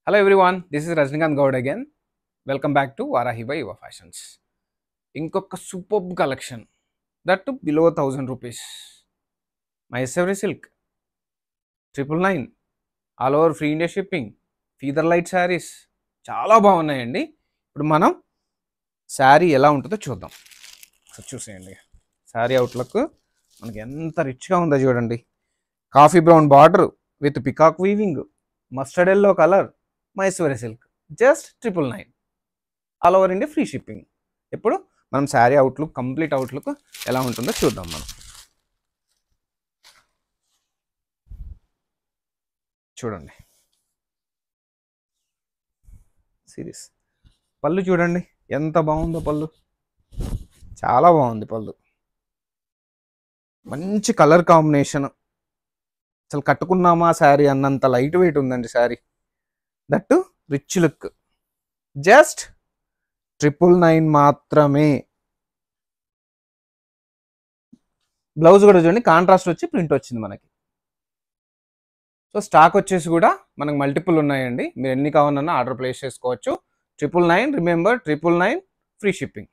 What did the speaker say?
Hello everyone, this is Rajnikant Gaud again. Welcome back to Varahi by Yuva Fashions. ఇంకొక superb collection that below 1000 rupees Mysore silk 999 all over free India shipping feather light saris చాలా బాగున్నాయండి. ఇప్పుడు మనం శారీ ఎలా ఉంటుందో చూద్దాం. చూసేయండి శారీ అవుట్లుక్ మనకి ఎంత రిచ్గా ఉందో చూడండి. Coffee brown border with peacock weaving, mustard yellow colour, Mysore silk just 999 all over India free shipping. ఇప్పుడు మనం శారీ అవుట్లుక్ కంప్లీట్ అవుట్లుక్ ఎలా ఉంటుందో చూద్దాం. మనం చూడండి సిరీస్ పళ్ళు చూడండి ఎంత బాగుందో. పళ్ళు చాలా బాగుంది. పళ్ళు మంచి కలర్ కాంబినేషన్, అసలు కట్టుకున్నామా శారీ అన్నంత లైట్ వెయిట్ ఉందండి sari. That rich look just 999 మాత్రమే. బ్లౌజ్ కూడా చూడండి కాంట్రాస్ట్ వచ్చి ప్రింట్ వచ్చింది మనకి. సో స్టాక్ వచ్చేసి కూడా మనకు మల్టిపుల్ ఉన్నాయండి. మీరు ఎన్ని కావాలన్నా ఆర్డర్ ప్లేస్ చేసుకోవచ్చు. 999 రిమెంబర్ 999 ఫ్రీ షిప్పింగ్.